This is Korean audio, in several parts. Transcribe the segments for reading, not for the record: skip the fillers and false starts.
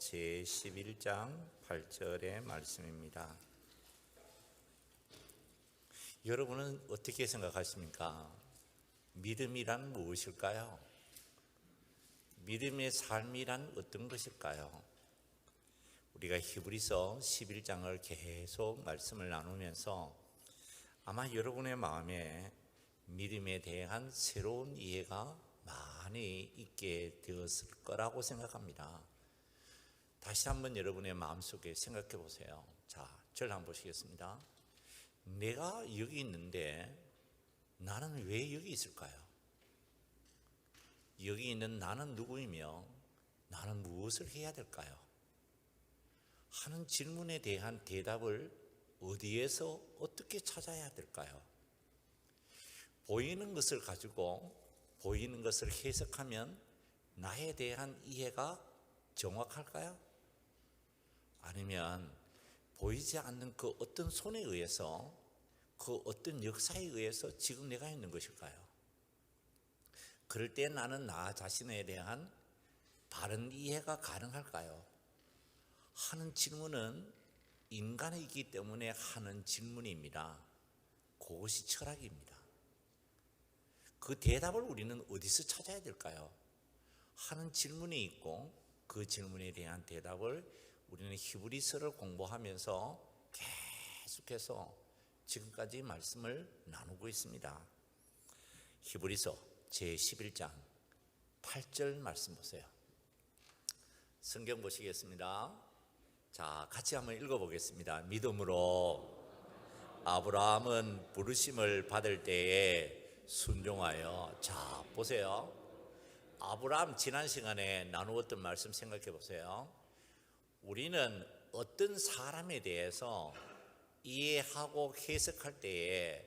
제11장 8절의 말씀입니다. 여러분은 어떻게 생각하십니까? 믿음이란 무엇일까요? 믿음의 삶이란 어떤 것일까요? 우리가 히브리서 11장을 계속 말씀을 나누면서 아마 여러분의 마음에 믿음에 대한 새로운 이해가 많이 있게 되었을 거라고 생각합니다. 다시 한번 여러분의 마음속에 생각해 보세요. 자, 저를 한번 보시겠습니다. 내가 여기 있는데 나는 왜 여기 있을까요? 여기 있는 나는 누구이며 나는 무엇을 해야 될까요? 하는 질문에 대한 대답을 어디에서 어떻게 찾아야 될까요? 보이는 것을 가지고 보이는 것을 해석하면 나에 대한 이해가 정확할까요? 아니면 보이지 않는 그 어떤 손에 의해서 그 어떤 역사에 의해서 지금 내가 있는 것일까요? 그럴 때 나는 나 자신에 대한 바른 이해가 가능할까요? 하는 질문은 인간이기 때문에 하는 질문입니다. 그것이 철학입니다. 그 대답을 우리는 어디서 찾아야 될까요? 하는 질문이 있고 그 질문에 대한 대답을 우리는 히브리서를 공부하면서 계속해서 지금까지 말씀을 나누고 있습니다. 히브리서 제11장 8절 말씀 보세요. 성경 보시겠습니다. 자, 같이 한번 읽어보겠습니다. 믿음으로 아브라함은 부르심을 받을 때에 순종하여. 자, 보세요. 아브라함 지난 시간에 나누었던 말씀 생각해 보세요. 우리는 어떤 사람에 대해서 이해하고 해석할 때에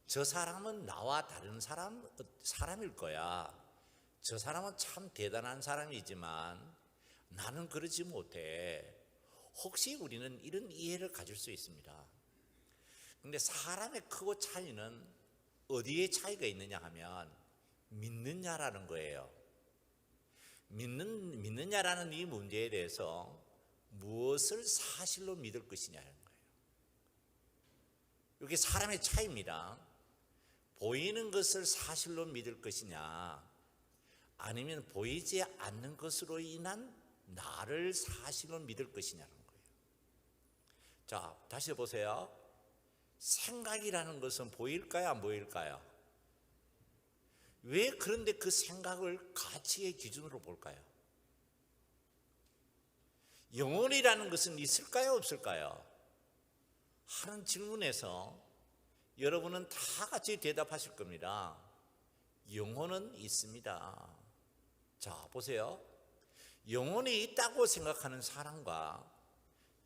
저 사람은 나와 다른 사람일 거야. 저 사람은 참 대단한 사람이지만 나는 그러지 못해. 혹시 우리는 이런 이해를 가질 수 있습니다. 그런데 사람의 크고 차이는 어디에 차이가 있느냐 하면 믿느냐라는 거예요. 믿느냐라는 이 문제에 대해서 무엇을 사실로 믿을 것이냐는 거예요. 이게 사람의 차이입니다. 보이는 것을 사실로 믿을 것이냐 아니면 보이지 않는 것으로 인한 나를 사실로 믿을 것이냐는 거예요. 자, 다시 보세요. 생각이라는 것은 보일까요? 안 보일까요? 왜 그런데 그 생각을 가치의 기준으로 볼까요? 영혼이라는 것은 있을까요? 없을까요? 하는 질문에서 여러분은 다 같이 대답하실 겁니다. 영혼은 있습니다. 자, 보세요. 영혼이 있다고 생각하는 사람과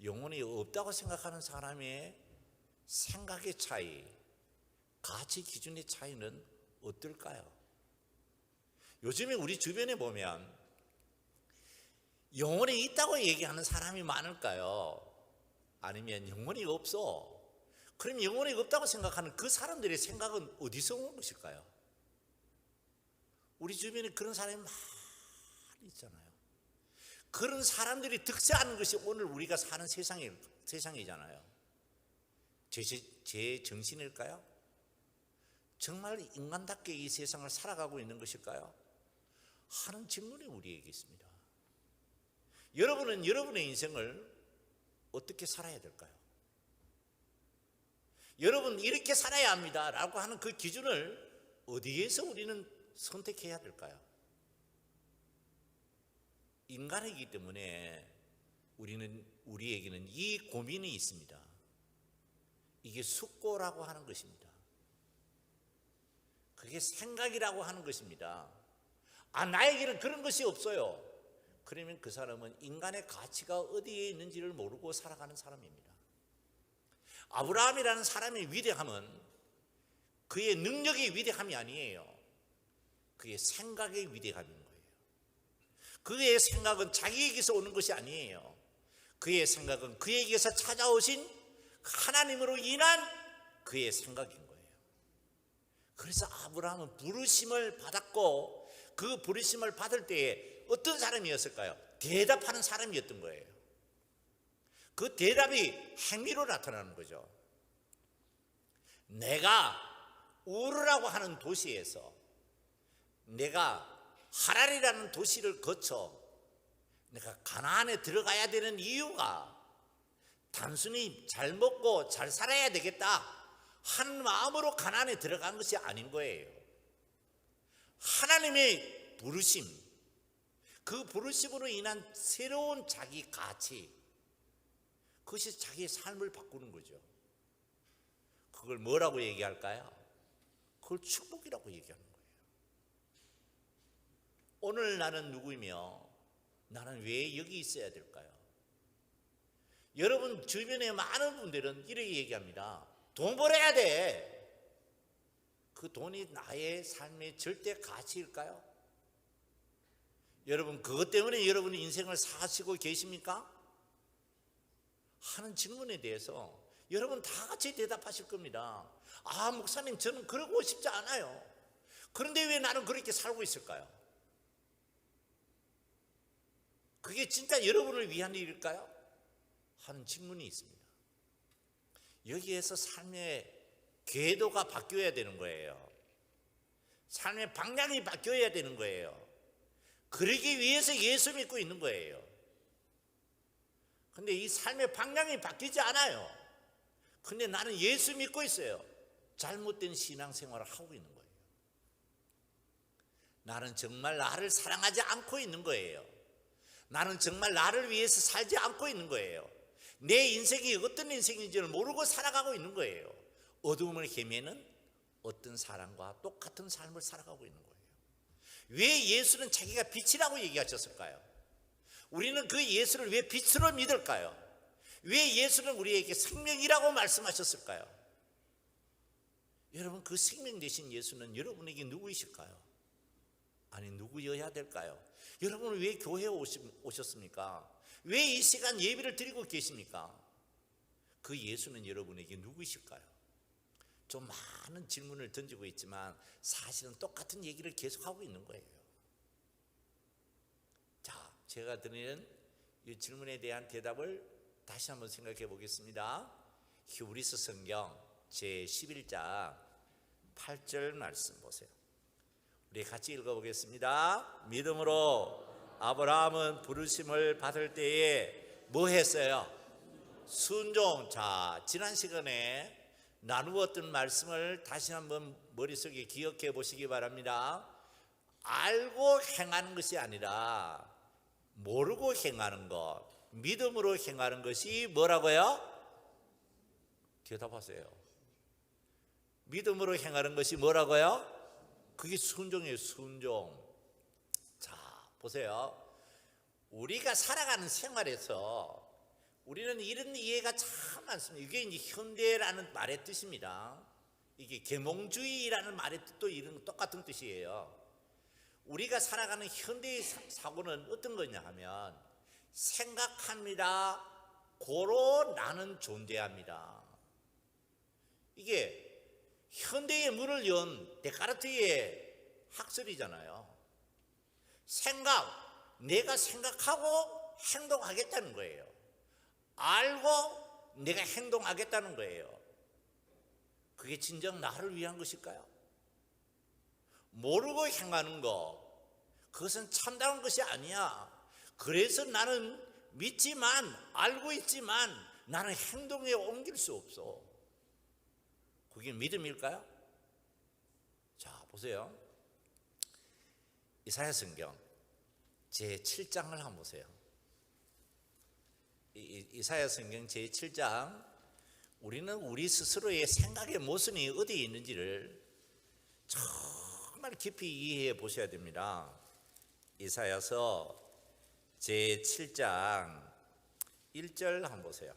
영혼이 없다고 생각하는 사람의 생각의 차이, 가치 기준의 차이는 어떨까요? 요즘에 우리 주변에 보면 영혼이 있다고 얘기하는 사람이 많을까요? 아니면 영혼이 없어? 그럼 영혼이 없다고 생각하는 그 사람들의 생각은 어디서 온 것일까요? 우리 주변에 그런 사람이 많이 있잖아요. 그런 사람들이 득세하는 것이 오늘 우리가 사는 세상이잖아요. 제 정신일까요? 정말 인간답게 이 세상을 살아가고 있는 것일까요? 하는 질문이 우리에게 있습니다. 여러분은 여러분의 인생을 어떻게 살아야 될까요? 여러분 이렇게 살아야 합니다 라고 하는 그 기준을 어디에서 우리는 선택해야 될까요? 인간이기 때문에 우리에게는 이 고민이 있습니다. 이게 숙고라고 하는 것입니다. 그게 생각이라고 하는 것입니다. 나에게는 그런 것이 없어요. 그러면 그 사람은 인간의 가치가 어디에 있는지를 모르고 살아가는 사람입니다. 아브라함이라는 사람의 위대함은 그의 능력의 위대함이 아니에요. 그의 생각의 위대함인 거예요. 그의 생각은 자기에게서 오는 것이 아니에요. 그의 생각은 그에게서 찾아오신 하나님으로 인한 그의 생각인 거예요. 그래서 아브라함은 부르심을 받았고 그 부르심을 받을 때에 어떤 사람이었을까요? 대답하는 사람이었던 거예요. 그 대답이 행위로 나타나는 거죠. 내가 우르라고 하는 도시에서, 내가 하랄이라는 도시를 거쳐 내가 가나안에 들어가야 되는 이유가 단순히 잘 먹고 잘 살아야 되겠다 하는 마음으로 가나안에 들어간 것이 아닌 거예요. 하나님의 부르심, 그 부르심으로 인한 새로운 자기 가치, 그것이 자기의 삶을 바꾸는 거죠. 그걸 뭐라고 얘기할까요? 그걸 축복이라고 얘기하는 거예요. 오늘 나는 누구이며 나는 왜 여기 있어야 될까요? 여러분 주변에 많은 분들은 이렇게 얘기합니다. 돈 벌어야 돼. 그 돈이 나의 삶의 절대 가치일까요? 여러분 그것 때문에 여러분의 인생을 사시고 계십니까? 하는 질문에 대해서 여러분 다 같이 대답하실 겁니다. 아, 목사님 저는 그러고 싶지 않아요. 그런데 왜 나는 그렇게 살고 있을까요? 그게 진짜 여러분을 위한 일일까요? 하는 질문이 있습니다. 여기에서 삶의 궤도가 바뀌어야 되는 거예요. 삶의 방향이 바뀌어야 되는 거예요. 그러기 위해서 예수 믿고 있는 거예요. 근데 이 삶의 방향이 바뀌지 않아요. 근데 나는 예수 믿고 있어요. 잘못된 신앙생활을 하고 있는 거예요. 나는 정말 나를 사랑하지 않고 있는 거예요. 나는 정말 나를 위해서 살지 않고 있는 거예요. 내 인생이 어떤 인생인지를 모르고 살아가고 있는 거예요. 어두움을 헤매는 어떤 사람과 똑같은 삶을 살아가고 있는 거예요. 왜 예수는 자기가 빛이라고 얘기하셨을까요? 우리는 그 예수를 왜 빛으로 믿을까요? 왜 예수는 우리에게 생명이라고 말씀하셨을까요? 여러분 그 생명 되신 예수는 여러분에게 누구이실까요? 아니 누구여야 될까요? 여러분은 왜 교회에 오셨습니까? 왜 이 시간 예배를 드리고 계십니까? 그 예수는 여러분에게 누구이실까요? 좀 많은 질문을 던지고 있지만 사실은 똑같은 얘기를 계속하고 있는 거예요. 자, 제가 드리는 이 질문에 대한 대답을 다시 한번 생각해 보겠습니다. 히브리서 성경 제11장 8절 말씀 보세요. 우리 같이 읽어보겠습니다. 믿음으로 아브라함은 부르심을 받을 때에 뭐 했어요? 순종. 자, 지난 시간에 나누었던 말씀을 다시 한번 머릿속에 기억해 보시기 바랍니다. 알고 행하는 것이 아니라 모르고 행하는 것, 믿음으로 행하는 것이 뭐라고요? 대답하세요. 믿음으로 행하는 것이 뭐라고요? 그게 순종이에요. 순종. 자, 보세요. 우리가 살아가는 생활에서 우리는 이런 이해가 참 많습니다. 이게 이제 현대라는 말의 뜻입니다. 이게 계몽주의라는 말의 뜻도 이런 똑같은 뜻이에요. 우리가 살아가는 현대의 사고는 어떤 거냐 하면 생각합니다. 고로 나는 존재합니다. 이게 현대의 문을 연 데카르트의 학설이잖아요. 생각, 내가 생각하고 행동하겠다는 거예요. 알고 내가 행동하겠다는 거예요. 그게 진정 나를 위한 것일까요? 모르고 행하는 거, 그것은 참다운 것이 아니야. 그래서 나는 믿지만, 알고 있지만 나는 행동에 옮길 수 없어. 그게 믿음일까요? 자, 보세요. 이사야 성경 제7장을 한번 보세요. 이사야 성경 제7장, 우리는 우리 스스로의 생각의 모순이 어디에 있는지를 정말 깊이 이해해 보셔야 됩니다. 이사야서 제7장 1절 한번 보세요.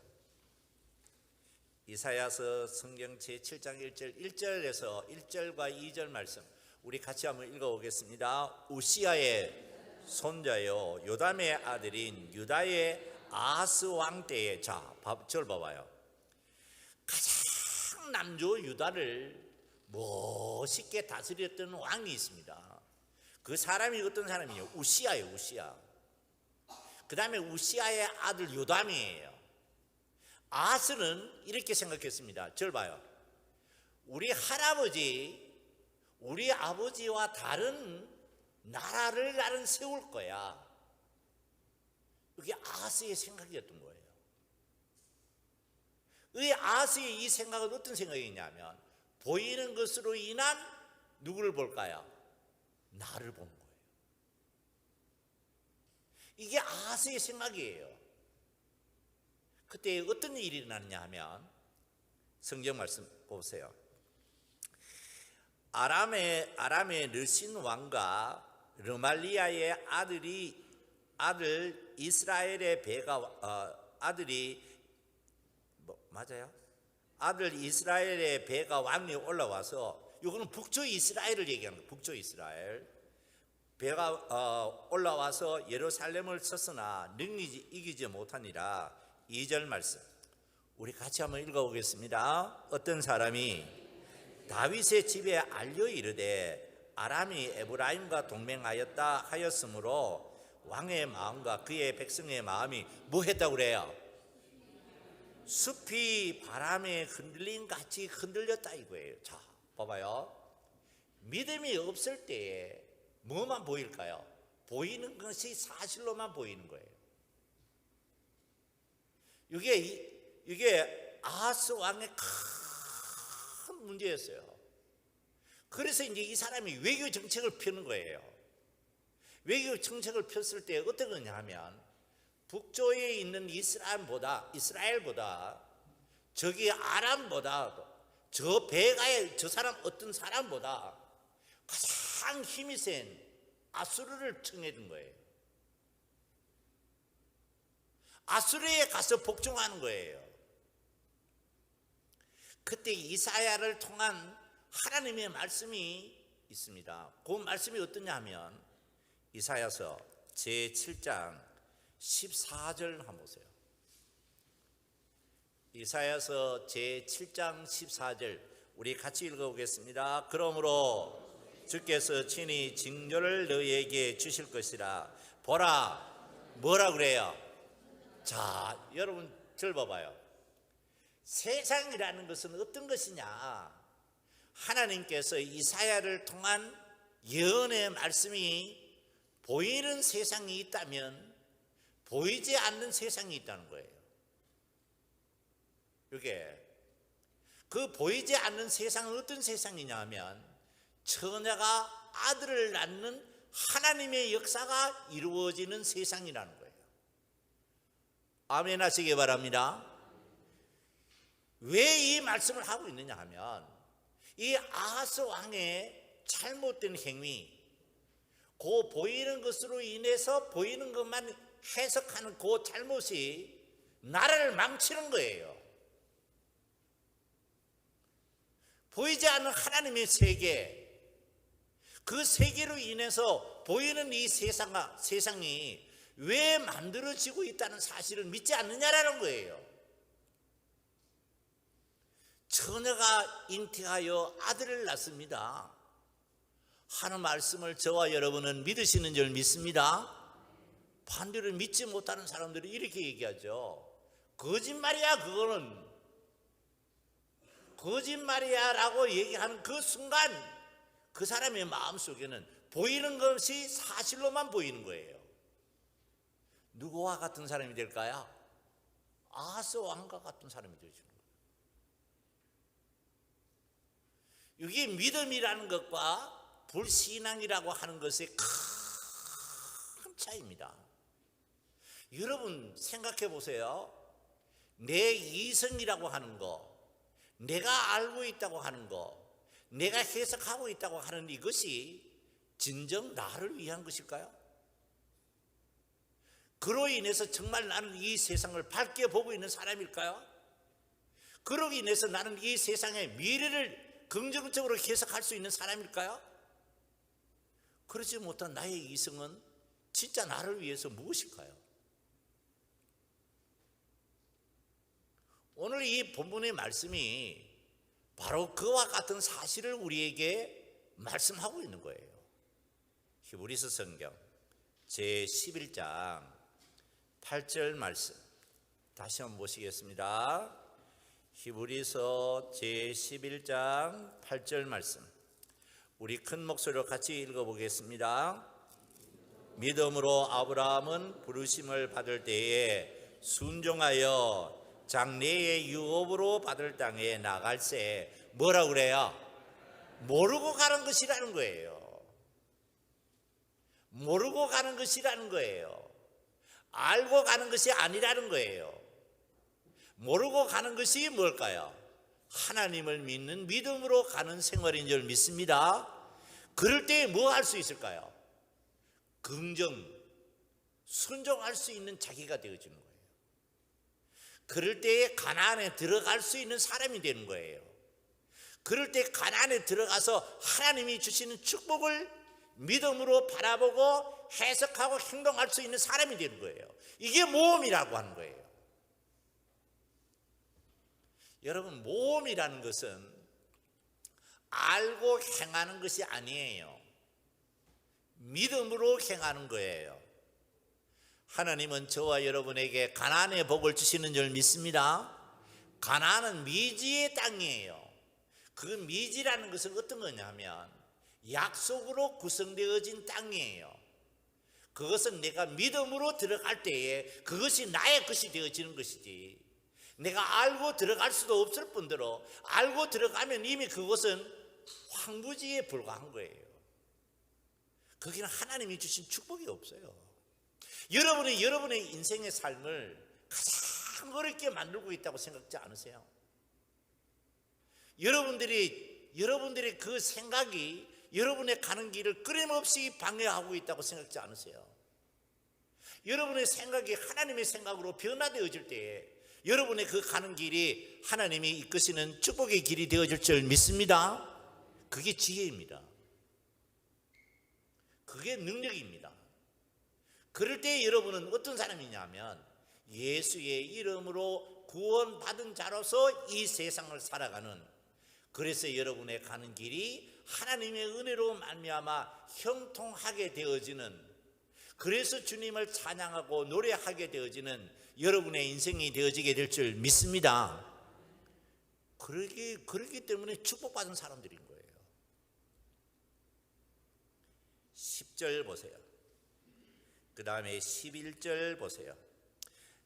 이사야서 성경 제7장 1절에서 1절과 2절 말씀 우리 같이 한번 읽어보겠습니다. 우시아의 손자요 요담의 아들인 유다의 아하스 왕 때에, 자, 저를 봐봐요. 가장 남조 유다를 멋있게 다스렸던 왕이 있습니다. 그 사람이 어떤 사람이에요? 우시아예요. 우시아. 그 다음에 우시아의 아들 요담이에요. 아하스는 이렇게 생각했습니다. 저를 봐요. 우리 할아버지, 우리 아버지와 다른 나라를 나는 세울 거야. 이게 아하스의 생각이었던 거예요. 이 아하스의 이 생각은 어떤 생각이냐면 보이는 것으로 인한 누구를 볼까요? 나를 보는 거예요. 이게 아하스의 생각이에요. 그때 어떤 일이 일어났냐 하면 성경 말씀 보세요. 아람의 르신 왕과 르말리아의 아들 이스라엘의 배가 아들 이스라엘의 배가 왕이 올라와서, 이거는 북쪽 이스라엘을 얘기하는 거예요. 북쪽 이스라엘 배가 올라와서 예루살렘을 쳤으나 능히 이기지 못하니라. 2절 말씀 우리 같이 한번 읽어보겠습니다. 어떤 사람이 다윗의 집에 알려 이르되 아람이 에브라임과 동맹하였다 하였으므로 왕의 마음과 그의 백성의 마음이 뭐 했다고 그래요? 숲이 바람에 흔들린 같이 흔들렸다 이거예요. 자, 봐봐요. 믿음이 없을 때에 뭐만 보일까요? 보이는 것이 사실로만 보이는 거예요. 이게 아하스 왕의 큰 문제였어요. 그래서 이제 이 사람이 외교 정책을 펴는 거예요. 외교 정책을 폈을 때 어떤 거냐 하면 북쪽에 있는 이스라엘보다 저기 아람보다 저 배가의 저 사람 어떤 사람보다 가장 힘이 센 아수르를 청해준 거예요. 아수르에 가서 복종하는 거예요. 그때 이사야를 통한 하나님의 말씀이 있습니다. 그 말씀이 어떠냐 하면 이사야서 제7장 14절 한번 보세요. 이사야서 제7장 14절 우리 같이 읽어보겠습니다. 그러므로 주께서 친히 징조를 너희에게 주실 것이라. 보라, 뭐라 그래요? 자, 여러분 절 봐봐요. 세상이라는 것은 어떤 것이냐? 하나님께서 이사야를 통한 예언의 말씀이 보이는 세상이 있다면 보이지 않는 세상이 있다는 거예요. 이게 그 보이지 않는 세상은 어떤 세상이냐 하면 처녀가 아들을 낳는 하나님의 역사가 이루어지는 세상이라는 거예요. 아멘 하시기 바랍니다. 왜 이 말씀을 하고 있느냐 하면 이 아하스 왕의 잘못된 행위, 그 보이는 것으로 인해서 보이는 것만 해석하는 그 잘못이 나라를 망치는 거예요. 보이지 않는 하나님의 세계, 그 세계로 인해서 보이는 이 세상이 왜 만들어지고 있다는 사실을 믿지 않느냐라는 거예요. 처녀가 잉태하여 아들을 낳습니다 하는 말씀을 저와 여러분은 믿으시는 줄 믿습니다. 반대로 믿지 못하는 사람들이 이렇게 얘기하죠. 거짓말이야, 그거는. 거짓말이야 라고 얘기하는 그 순간 그 사람의 마음속에는 보이는 것이 사실로만 보이는 거예요. 누구와 같은 사람이 될까요? 아하스 왕과 같은 사람이 되죠. 이게 믿음이라는 것과 불신앙이라고 하는 것의 큰 차이입니다. 여러분 생각해 보세요. 내 이성이라고 하는 거, 내가 알고 있다고 하는 거, 내가 해석하고 있다고 하는 이것이 진정 나를 위한 것일까요? 그로 인해서 정말 나는 이 세상을 밝게 보고 있는 사람일까요? 그로 인해서 나는 이 세상의 미래를 긍정적으로 해석할 수 있는 사람일까요? 그렇지 못한 나의 이성은 진짜 나를 위해서 무엇일까요? 오늘 이 본문의 말씀이 바로 그와 같은 사실을 우리에게 말씀하고 있는 거예요. 히브리서 성경 제11장 8절 말씀 다시 한번 보시겠습니다. 히브리서 제11장 8절 말씀 우리 큰 목소리로 같이 읽어보겠습니다. 믿음으로 아브라함은 부르심을 받을 때에 순종하여 장래의 유업으로 받을 땅에 나갈새 뭐라고 그래요? 모르고 가는 것이라는 거예요. 모르고 가는 것이라는 거예요. 알고 가는 것이 아니라는 거예요. 모르고 가는 것이 뭘까요? 하나님을 믿는 믿음으로 가는 생활인 줄 믿습니다. 그럴 때 뭐 할 수 있을까요? 긍정, 순종할 수 있는 자기가 되어지는 거예요. 그럴 때에 가나안에 들어갈 수 있는 사람이 되는 거예요. 그럴 때 가나안에 들어가서 하나님이 주시는 축복을 믿음으로 바라보고 해석하고 행동할 수 있는 사람이 되는 거예요. 이게 모험이라고 하는 거예요. 여러분, 모험이라는 것은 알고 행하는 것이 아니에요. 믿음으로 행하는 거예요. 하나님은 저와 여러분에게 가나안의 복을 주시는 줄 믿습니다. 가나안은 미지의 땅이에요. 그 미지라는 것은 어떤 거냐면 약속으로 구성되어진 땅이에요. 그것은 내가 믿음으로 들어갈 때에 그것이 나의 것이 되어지는 것이지, 내가 알고 들어갈 수도 없을 뿐더러 알고 들어가면 이미 그것은 황무지에 불과한 거예요. 거기는 하나님이 주신 축복이 없어요. 여러분이 여러분의 인생의 삶을 가장 어렵게 만들고 있다고 생각지 않으세요? 여러분들의 그 생각이 여러분의 가는 길을 끊임없이 방해하고 있다고 생각지 않으세요? 여러분의 생각이 하나님의 생각으로 변화되어질 때에 여러분의 그 가는 길이 하나님이 이끄시는 축복의 길이 되어질 줄 믿습니다. 그게 지혜입니다. 그게 능력입니다. 그럴 때 여러분은 어떤 사람이냐면 예수의 이름으로 구원받은 자로서 이 세상을 살아가는, 그래서 여러분의 가는 길이 하나님의 은혜로 말미암아 형통하게 되어지는, 그래서 주님을 찬양하고 노래하게 되어지는 여러분의 인생이 되어지게 될 줄 믿습니다. 그러기 때문에 축복받은 사람들인 거예요. 10절 보세요. 그 다음에 11절 보세요.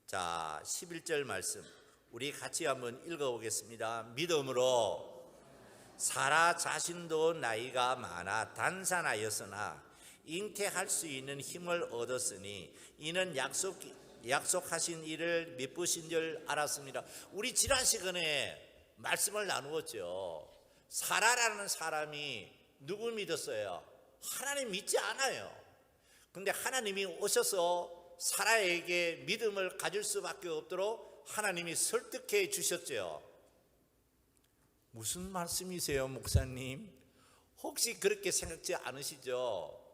자, 11절 말씀 우리 같이 한번 읽어보겠습니다. 믿음으로 사라 자신도 나이가 많아 단산하였으나 잉태할 수 있는 힘을 얻었으니 이는 약속하신 일을 미쁘신 줄 알았습니다. 우리 지난 시간에 말씀을 나누었죠. 사라라는 사람이 누구 믿었어요? 하나님 믿지 않아요. 근데 하나님이 오셔서 사라에게 믿음을 가질 수밖에 없도록 하나님이 설득해 주셨죠. 무슨 말씀이세요, 목사님? 혹시 그렇게 생각지 않으시죠?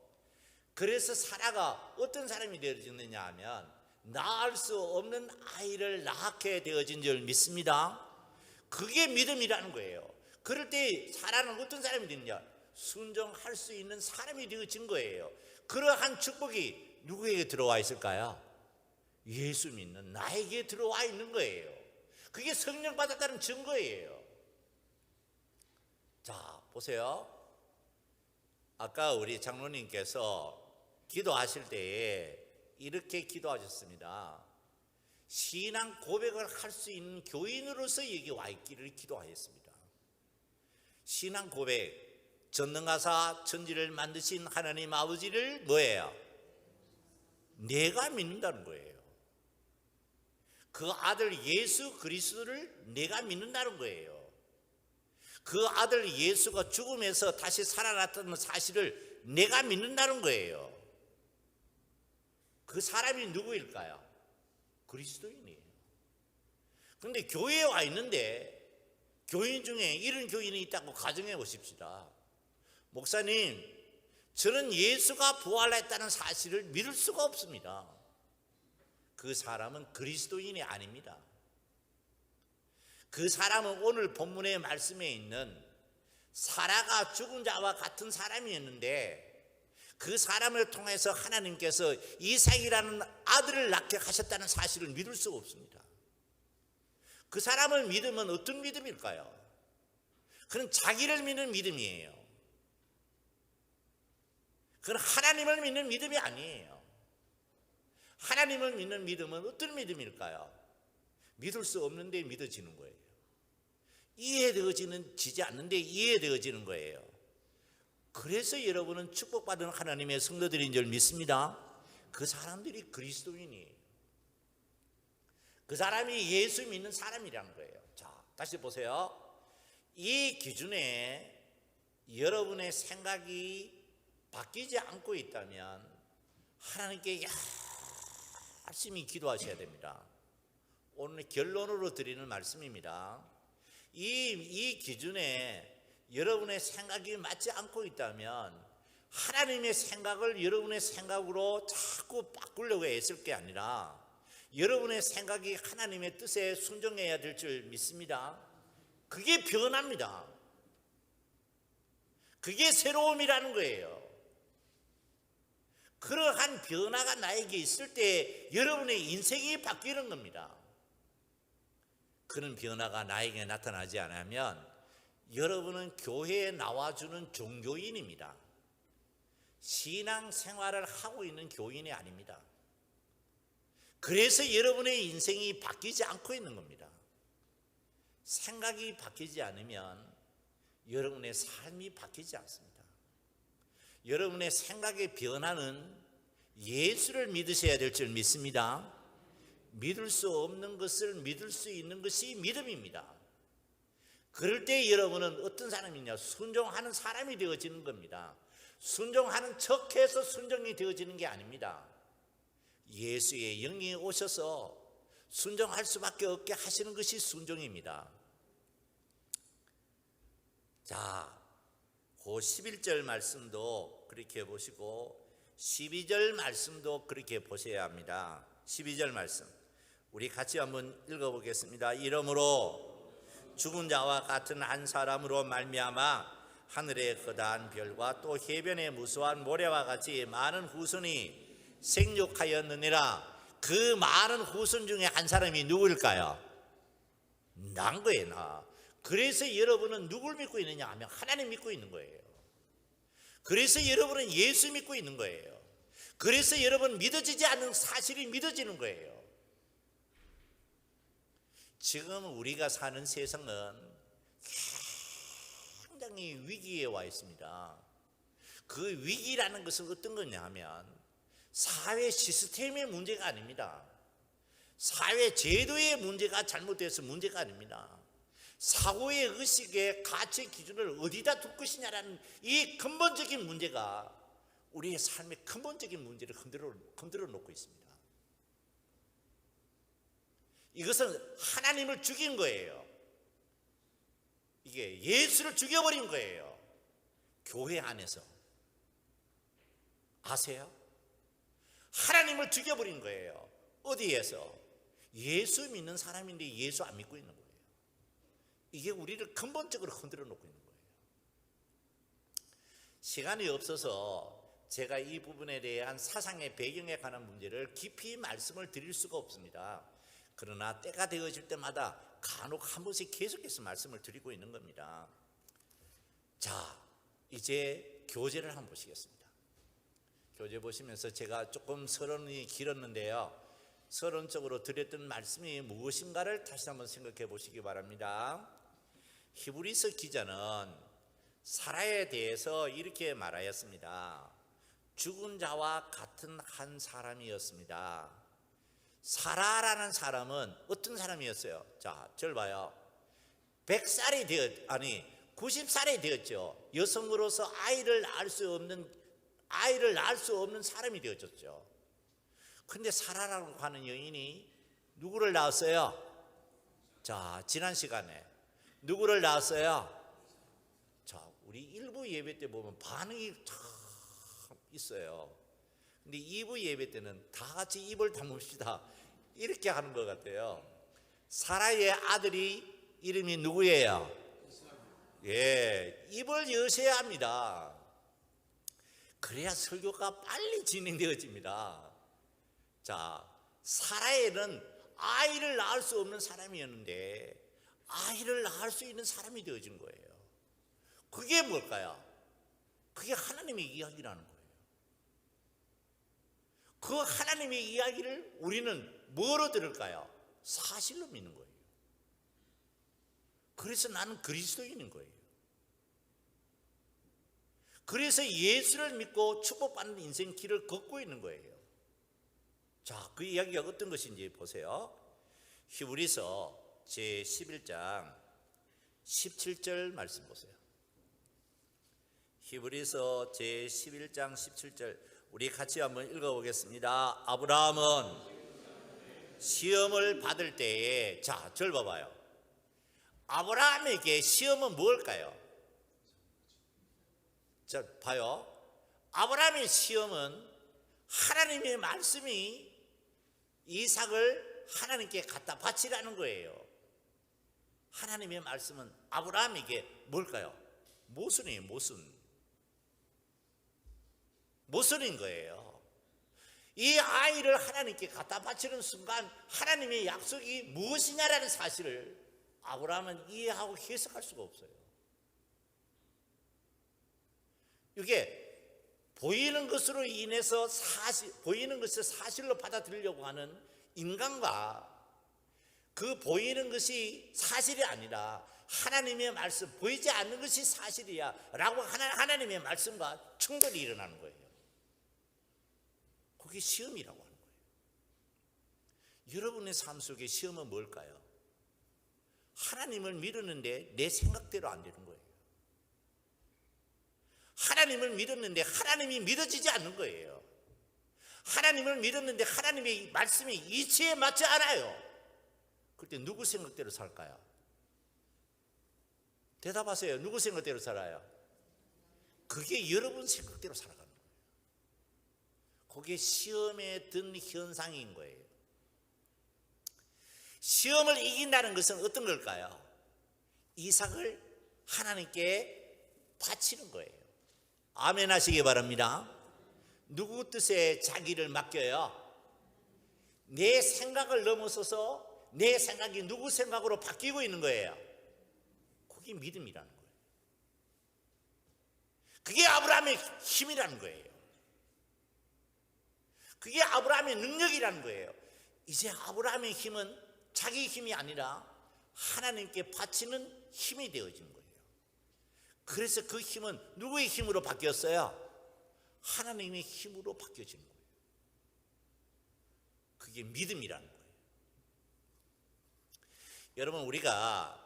그래서 사라가 어떤 사람이 되어졌느냐 하면 낳을 수 없는 아이를 낳게 되어진 줄 믿습니다. 그게 믿음이라는 거예요. 그럴 때 사라는 어떤 사람이 됐냐? 순종할 수 있는 사람이 되어진 거예요. 그러한 축복이 누구에게 들어와 있을까요? 예수 믿는 나에게 들어와 있는 거예요. 그게 성령 받았다는 증거예요. 자, 보세요. 아까 우리 장로님께서 기도하실 때에 이렇게 기도하셨습니다. 신앙 고백을 할 수 있는 교인으로서 여기 와 있기를 기도하였습니다. 신앙 고백, 전능하사 천지를 만드신 하나님 아버지를 뭐예요? 내가 믿는다는 거예요. 그 아들 예수 그리스도를 내가 믿는다는 거예요. 그 아들 예수가 죽음에서 다시 살아났다는 사실을 내가 믿는다는 거예요. 그 사람이 누구일까요? 그리스도인이에요. 그런데 교회에 와 있는데 교인 중에 이런 교인이 있다고 가정해 보십시다. 목사님, 저는 예수가 부활했다는 사실을 믿을 수가 없습니다. 그 사람은 그리스도인이 아닙니다. 그 사람은 오늘 본문의 말씀에 있는 사라가 죽은 자와 같은 사람이었는데 그 사람을 통해서 하나님께서 이삭이라는 아들을 낳게 하셨다는 사실을 믿을 수가 없습니다. 그 사람을 믿으면 어떤 믿음일까요? 그는 자기를 믿는 믿음이에요. 그건 하나님을 믿는 믿음이 아니에요. 하나님을 믿는 믿음은 어떤 믿음일까요? 믿을 수 없는데 믿어지는 거예요. 이해되어지지 않는데 이해되어지는 거예요. 그래서 여러분은 축복받은 하나님의 성도들인 줄 믿습니다. 그 사람들이 그리스도인이에요. 그 사람이 예수 믿는 사람이라는 거예요. 자, 다시 보세요. 이 기준에 여러분의 생각이 바뀌지 않고 있다면 하나님께 열심히 기도하셔야 됩니다. 오늘 결론으로 드리는 말씀입니다. 이 기준에 여러분의 생각이 맞지 않고 있다면 하나님의 생각을 여러분의 생각으로 자꾸 바꾸려고 애쓸 게 아니라 여러분의 생각이 하나님의 뜻에 순종해야 될 줄 믿습니다. 그게 변화입니다. 그게 새로움이라는 거예요. 그러한 변화가 나에게 있을 때 여러분의 인생이 바뀌는 겁니다. 그런 변화가 나에게 나타나지 않으면 여러분은 교회에 나와주는 종교인입니다. 신앙생활을 하고 있는 교인이 아닙니다. 그래서 여러분의 인생이 바뀌지 않고 있는 겁니다. 생각이 바뀌지 않으면 여러분의 삶이 바뀌지 않습니다. 여러분의 생각의 변화는 예수를 믿으셔야 될 줄 믿습니다. 믿을 수 없는 것을 믿을 수 있는 것이 믿음입니다. 그럴 때 여러분은 어떤 사람이냐? 순종하는 사람이 되어지는 겁니다. 순종하는 척해서 순종이 되어지는 게 아닙니다. 예수의 영이 오셔서 순종할 수밖에 없게 하시는 것이 순종입니다. 자, 그 11절 말씀도 그렇게 보시고 12절 말씀도 그렇게 보셔야 합니다. 12절 말씀 우리 같이 한번 읽어보겠습니다. 이러므로 죽은 자와 같은 한 사람으로 말미암아 하늘의 거대한 별과 또 해변의 무수한 모래와 같이 많은 후손이 생육하였느니라. 그 많은 후손 중에 한 사람이 누구일까요? 난 거예요, 나. 그래서 여러분은 누굴 믿고 있느냐 하면 하나님 믿고 있는 거예요. 그래서 여러분은 예수 믿고 있는 거예요. 그래서 여러분 믿어지지 않는 사실이 믿어지는 거예요. 지금 우리가 사는 세상은 굉장히 위기에 와 있습니다. 그 위기라는 것은 어떤 거냐 하면 사회 시스템의 문제가 아닙니다. 사회 제도의 문제가 잘못돼서 문제가 아닙니다. 사고의 의식의 가치 기준을 어디다 둘 것이냐라는 이 근본적인 문제가 우리의 삶의 근본적인 문제를 흔들어 놓고 있습니다. 이것은 하나님을 죽인 거예요. 이게 예수를 죽여버린 거예요. 교회 안에서. 아세요? 하나님을 죽여버린 거예요. 어디에서? 예수 믿는 사람인데 예수 안 믿고 있는 거예요. 이게 우리를 근본적으로 흔들어 놓고 있는 거예요. 시간이 없어서 제가 이 부분에 대한 사상의 배경에 관한 문제를 깊이 말씀을 드릴 수가 없습니다. 그러나 때가 되어질 때마다 간혹 한 번씩 계속해서 말씀을 드리고 있는 겁니다. 자, 이제 교재를 한번 보시겠습니다. 교재 보시면서 제가 조금 서론이 길었는데요, 서론적으로 드렸던 말씀이 무엇인가를 다시 한번 생각해 보시기 바랍니다. 히브리서 기자는 사라에 대해서 이렇게 말하였습니다. 죽은 자와 같은 한 사람이었습니다. 사라라는 사람은 어떤 사람이었어요? 자, 절 봐요. 90살이 되었죠. 여성으로서 아이를 낳을 수 없는 사람이 되어졌죠. 근데 사라라고 하는 여인이 누구를 낳았어요? 자, 지난 시간에 누구를 낳았어요? 자, 우리 일부 예배 때 보면 반응이 참 있어요. 근데 2부 예배 때는 다 같이 입을 다뭅시다 이렇게 하는 것 같아요. 사라의 아들이 이름이 누구예요? 예, 입을 여셔야 합니다. 그래야 설교가 빨리 진행되어집니다. 자, 사라엘은 아이를 낳을 수 없는 사람이었는데 아이를 낳을 수 있는 사람이 되어진 거예요. 그게 뭘까요? 그게 하나님의 이야기라는 거예요. 그 하나님의 이야기를 우리는 뭐로 들을까요? 사실로 믿는 거예요. 그래서 나는 그리스도인인 거예요. 그래서 예수를 믿고 축복받는 인생 길을 걷고 있는 거예요. 자, 그 이야기가 어떤 것인지 보세요. 히브리서 제11장 17절 말씀 보세요. 히브리서 제11장 17절 우리 같이 한번 읽어보겠습니다. 아브라함은 시험을 받을 때에, 자, 절 봐봐요. 아브라함에게 시험은 뭘까요? 자, 봐요. 아브라함의 시험은 하나님의 말씀이 이삭을 하나님께 갖다 바치라는 거예요. 하나님의 말씀은 아브라함에게 뭘까요? 모순이에요. 모순인 거예요. 이 아이를 하나님께 갖다 바치는 순간 하나님의 약속이 무엇이냐라는 사실을 아브라함은 이해하고 해석할 수가 없어요. 이게 보이는 것으로 인해서 보이는 것을 사실로 받아들이려고 하는 인간과 그 보이는 것이 사실이 아니라 하나님의 말씀, 보이지 않는 것이 사실이야 라고 하나님의 말씀과 충돌이 일어나는 거예요. 그게 시험이라고 하는 거예요. 여러분의 삶 속에 시험은 뭘까요? 하나님을 믿었는데 내 생각대로 안 되는 거예요. 하나님을 믿었는데 하나님이 믿어지지 않는 거예요. 하나님을 믿었는데 하나님의 말씀이 이치에 맞지 않아요. 그때 누구 생각대로 살까요? 대답하세요. 누구 생각대로 살아요? 그게 여러분 생각대로 살아가는 거예요. 그게 시험에 든 현상인 거예요. 시험을 이긴다는 것은 어떤 걸까요? 이삭을 하나님께 바치는 거예요. 아멘 하시기 바랍니다. 누구 뜻에 자기를 맡겨요? 내 생각을 넘어서서 내 생각이 누구 생각으로 바뀌고 있는 거예요. 그게 믿음이라는 거예요. 그게 아브라함의 힘이라는 거예요. 그게 아브라함의 능력이라는 거예요. 이제 아브라함의 힘은 자기 힘이 아니라 하나님께 바치는 힘이 되어진 거예요. 그래서 그 힘은 누구의 힘으로 바뀌었어요? 하나님의 힘으로 바뀌어진 거예요. 그게 믿음이라는 거예요. 여러분, 우리가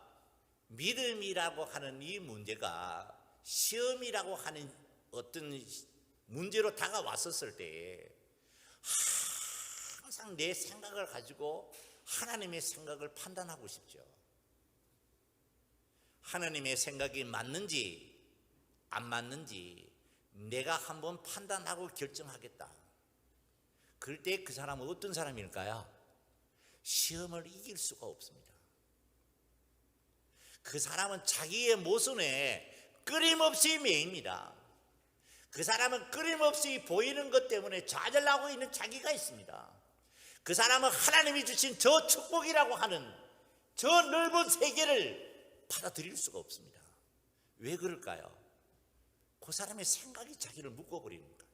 믿음이라고 하는 이 문제가 시험이라고 하는 어떤 문제로 다가왔었을 때 항상 내 생각을 가지고 하나님의 생각을 판단하고 싶죠. 하나님의 생각이 맞는지 안 맞는지 내가 한번 판단하고 결정하겠다. 그럴 때 그 사람은 어떤 사람일까요? 시험을 이길 수가 없습니다. 그 사람은 자기의 모순에 끊임없이 매입니다. 그 사람은 끊임없이 보이는 것 때문에 좌절하고 있는 자기가 있습니다. 그 사람은 하나님이 주신 저 축복이라고 하는 저 넓은 세계를 받아들일 수가 없습니다. 왜 그럴까요? 그 사람의 생각이 자기를 묶어버리니까요.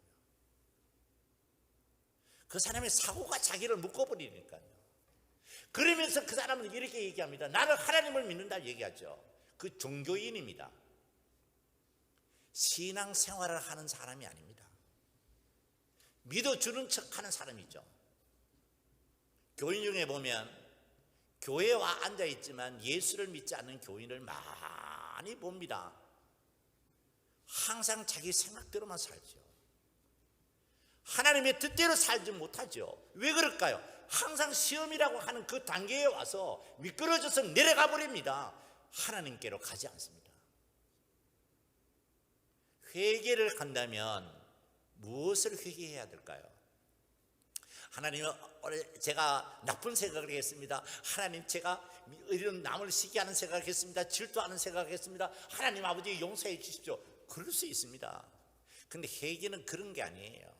그 사람의 사고가 자기를 묶어버리니까요. 그러면서 그 사람은 이렇게 얘기합니다. 나는 하나님을 믿는다 얘기하죠. 그 종교인입니다. 신앙생활을 하는 사람이 아닙니다. 믿어주는 척하는 사람이죠. 교인 중에 보면 교회와 앉아있지만 예수를 믿지 않는 교인을 많이 봅니다. 항상 자기 생각대로만 살죠. 하나님의 뜻대로 살지 못하죠. 왜 그럴까요? 항상 시험이라고 하는 그 단계에 와서 미끄러져서 내려가 버립니다. 하나님께로 가지 않습니다. 회개를 한다면 무엇을 회개해야 될까요? 하나님, 제가 나쁜 생각을 했습니다. 하나님, 제가 이런 남을 시기하는 생각을 했습니다. 질투하는 생각을 했습니다. 하나님 아버지 용서해 주십시오. 그럴 수 있습니다. 근데 회개는 그런 게 아니에요.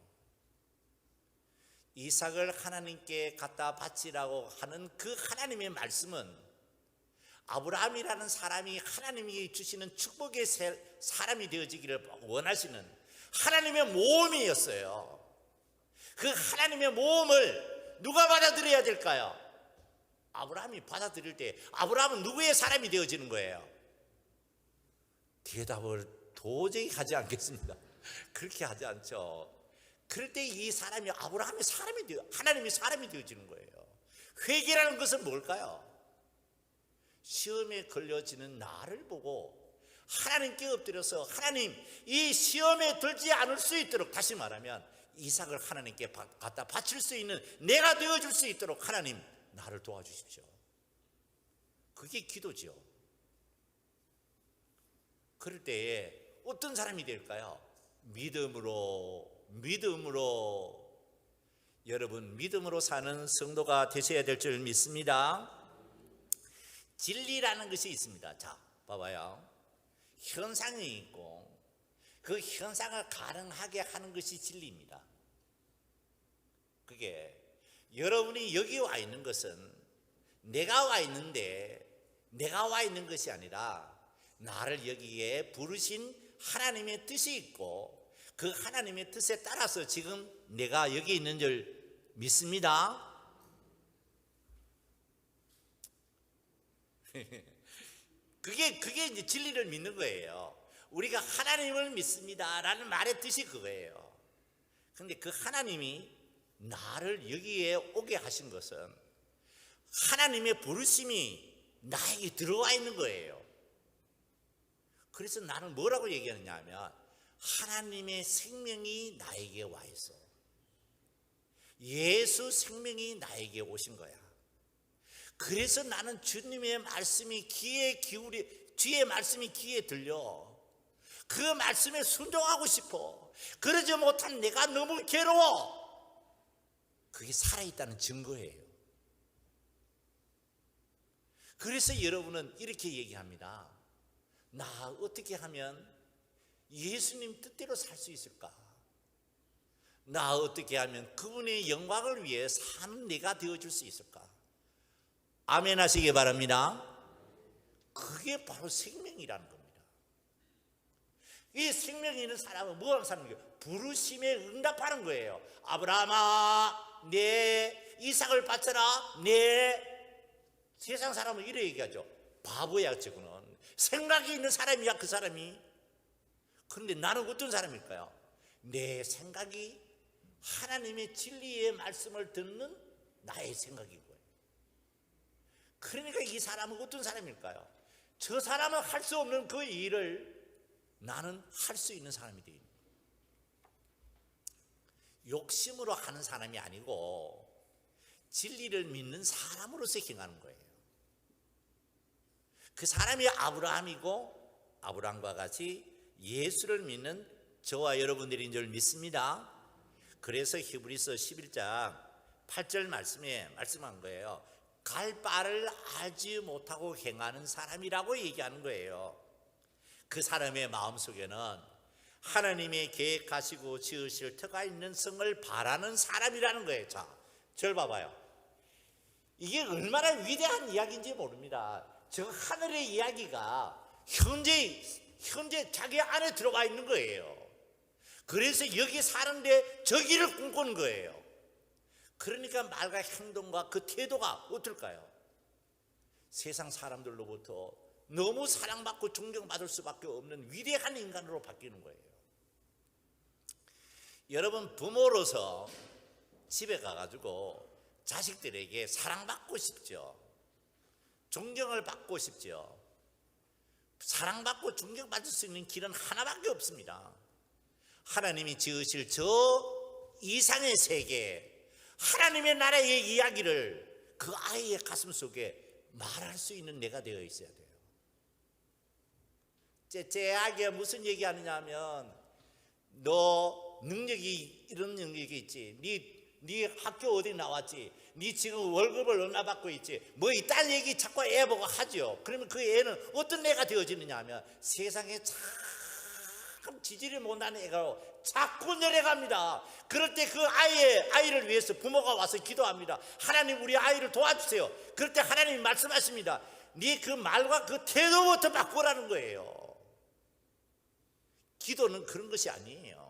이삭을 하나님께 갖다 바치라고 하는 그 하나님의 말씀은 아브라함이라는 사람이 하나님이 주시는 축복의 사람이 되어지기를 원하시는 하나님의 모험이었어요. 그 하나님의 모험을 누가 받아들여야 될까요? 아브라함이 받아들일 때 아브라함은 누구의 사람이 되어지는 거예요? 대답을 도저히 하지 않겠습니다. 그렇게 하지 않죠. 그럴 때 이 사람이 아브라함의 사람이 되어 하나님의 사람이 되어지는 거예요. 회개라는 것은 뭘까요? 시험에 걸려지는 나를 보고 하나님께 엎드려서 하나님, 이 시험에 들지 않을 수 있도록, 다시 말하면 이삭을 하나님께 갖다 바칠 수 있는 내가 되어줄 수 있도록 하나님 나를 도와주십시오. 그게 기도죠. 그럴 때에 어떤 사람이 될까요? 믿음으로. 여러분, 믿음으로 사는 성도가 되셔야 될 줄 믿습니다. 진리라는 것이 있습니다. 자, 봐봐요. 현상이 있고 그 현상을 가능하게 하는 것이 진리입니다. 그게 여러분이 여기 와 있는 것은 내가 와 있는데 내가 와 있는 것이 아니라 나를 여기에 부르신 하나님의 뜻이 있고 그 하나님의 뜻에 따라서 지금 내가 여기 있는 줄 믿습니다. 그게 이제 진리를 믿는 거예요. 우리가 하나님을 믿습니다라는 말의 뜻이 그거예요. 그런데 그 하나님이 나를 여기에 오게 하신 것은 하나님의 부르심이 나에게 들어와 있는 거예요. 그래서 나는 뭐라고 얘기하느냐 하면 하나님의 생명이 나에게 와 있어. 예수 생명이 나에게 오신 거야. 그래서 나는 주님의 말씀이 주의 말씀이 귀에 들려. 그 말씀에 순종하고 싶어. 그러지 못한 내가 너무 괴로워. 그게 살아있다는 증거예요. 그래서 여러분은 이렇게 얘기합니다. 나 어떻게 하면 예수님 뜻대로 살 수 있을까? 나 어떻게 하면 그분의 영광을 위해 사는 내가 되어줄 수 있을까? 아멘 하시기 바랍니다. 그게 바로 생명이라는 겁니다. 이 생명이 있는 사람은 뭐 하는 사람이에요? 부르심에 응답하는 거예요. 아브라함아, 내 이삭을 바쳐라. 세상 사람은 이래 얘기하죠. 바보야, 저거는. 생각이 있는 사람이야, 그 사람이. 그런데 나는 어떤 사람일까요? 내 생각이 하나님의 진리의 말씀을 듣는 나의 생각인 거예요. 그러니까 이 사람은 어떤 사람일까요? 저 사람은 할 수 없는 그 일을 나는 할 수 있는 사람이 되어 있는 거예요. 욕심으로 하는 사람이 아니고 진리를 믿는 사람으로서 행하는 거예요. 그 사람이 아브라함이고 아브라함과 같이 예수를 믿는 저와 여러분들인 줄 믿습니다. 그래서 히브리서 11장 8절 말씀에 말씀한 거예요. 갈 바를 알지 못하고 행하는 사람이라고 얘기하는 거예요. 그 사람의 마음속에는 하나님의 계획하시고 지으실 터가 있는 성을 바라는 사람이라는 거예요. 자, 절 봐봐요. 이게 얼마나 위대한 이야기인지 모릅니다. 저 하늘의 이야기가 현재 자기 안에 들어와 있는 거예요. 그래서 여기 사는데 저기를 꿈꾸는 거예요. 그러니까 말과 행동과 그 태도가 어떨까요? 세상 사람들로부터 너무 사랑받고 존경받을 수밖에 없는 위대한 인간으로 바뀌는 거예요. 여러분, 부모로서 집에 가가지고 자식들에게 사랑받고 싶죠. 존경을 받고 싶죠. 사랑받고 존경받을 수 있는 길은 하나밖에 없습니다. 하나님이 지으실 저 이상의 세계, 하나님의 나라의 이야기를 그 아이의 가슴 속에 말할 수 있는 내가 되어 있어야 돼요. 째하게 무슨 얘기하느냐 하면 너 능력이 이런 능력이 있지. 네 학교 어디 나왔지. 네 지금 월급을 얼마 받고 있지. 뭐 이딴 얘기 자꾸 애 보고 하죠. 그러면 그 애는 어떤 애가 되어지느냐 하면 세상에 참 참 지질이 못난 애가 자꾸 내려갑니다. 그럴 때 그 아이를 위해서 부모가 와서 기도합니다. 하나님, 우리 아이를 도와주세요. 그럴 때 하나님이 말씀하십니다. 네 그 말과 그 태도부터 바꾸라는 거예요. 기도는 그런 것이 아니에요.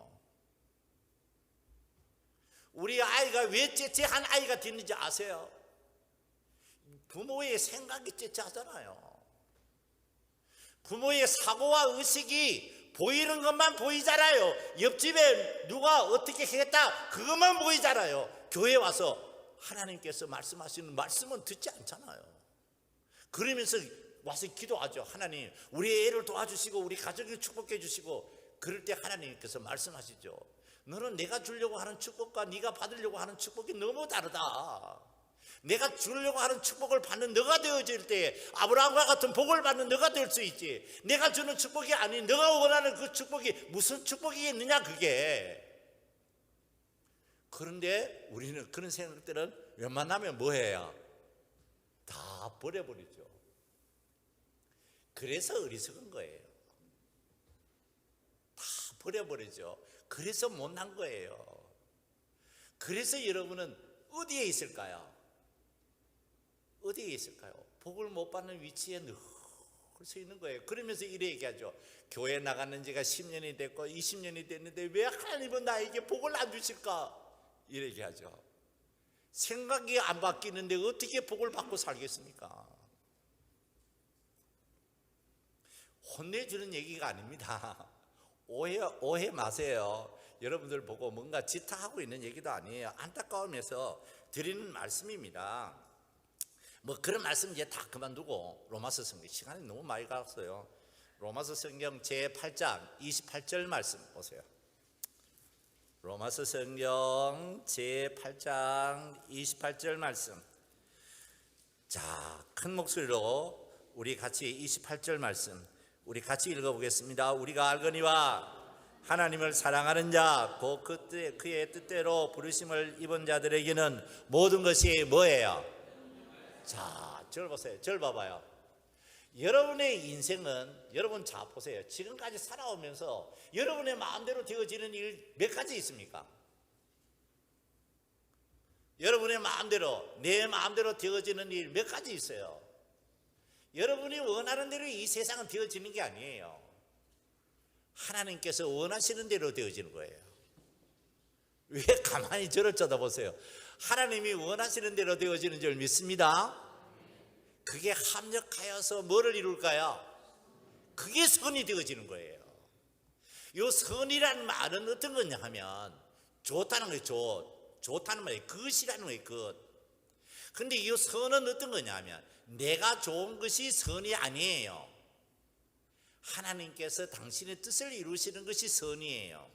우리 아이가 왜 째째한 아이가 됐는지 아세요? 부모의 생각이 째째하잖아요. 부모의 사고와 의식이 보이는 것만 보이잖아요. 옆집에 누가 어떻게 했다 그것만 보이잖아요. 교회 와서 하나님께서 말씀하시는 말씀은 듣지 않잖아요. 그러면서 와서 기도하죠. 하나님, 우리 애를 도와주시고 우리 가족을 축복해 주시고. 그럴 때 하나님께서 말씀하시죠. 너는 내가 주려고 하는 축복과 네가 받으려고 하는 축복이 너무 다르다. 내가 주려고 하는 축복을 받는 너가 되어질 때 아브라함과 같은 복을 받는 너가 될 수 있지. 내가 주는 축복이 아닌 너가 원하는 그 축복이 무슨 축복이겠느냐 그게. 그런데 우리는 그런 생각들은 웬만하면 뭐 해요? 다 버려버리죠. 그래서 어리석은 거예요. 다 버려버리죠. 그래서 못난 거예요. 그래서 여러분은 어디에 있을까요? 어디에 있을까요? 복을 못 받는 위치에 늘 서 있는 거예요. 그러면서 이래 얘기하죠. 교회 나가는 지가 10년이 됐고 20년이 됐는데 왜 하나님은 나에게 복을 안 주실까? 이래 얘기하죠. 생각이 안 바뀌는데 어떻게 복을 받고 살겠습니까? 혼내주는 얘기가 아닙니다. 오해 마세요. 여러분들 보고 뭔가 지타하고 있는 얘기도 아니에요. 안타까우면서 드리는 말씀입니다. 뭐 그런 말씀 이제 다 그만두고 로마서 성경 시간이 너무 많이 갔어요. 로마서 성경 제8장 28절 말씀 보세요. 로마서 성경 제8장 28절 말씀. 자, 큰 목소리로 우리 같이 28절 말씀 우리 같이 읽어보겠습니다. 우리가 알거니와 하나님을 사랑하는 자 곧 그의 뜻대로 부르심을 입은 자들에게는 모든 것이 뭐예요? 자, 절 보세요. 절 봐봐요. 여러분의 인생은 여러분 자 보세요. 지금까지 살아오면서 여러분의 마음대로 되어지는 일 몇 가지 있습니까? 여러분의 마음대로 내 마음대로 되어지는 일 몇 가지 있어요. 여러분이 원하는 대로 이 세상은 되어지는 게 아니에요. 하나님께서 원하시는 대로 되어지는 거예요. 왜 가만히 저를 쳐다보세요. 하나님이 원하시는 대로 되어지는 줄 믿습니다. 그게 합력하여서 뭐를 이룰까요? 그게 선이 되어지는 거예요. 이 선이라는 말은 어떤 거냐 하면 좋다는 거예요. 좋다는 말이에요. 그것이라는 거예요. 그것. 근데 이 선은 어떤 거냐 하면 내가 좋은 것이 선이 아니에요. 하나님께서 당신의 뜻을 이루시는 것이 선이에요.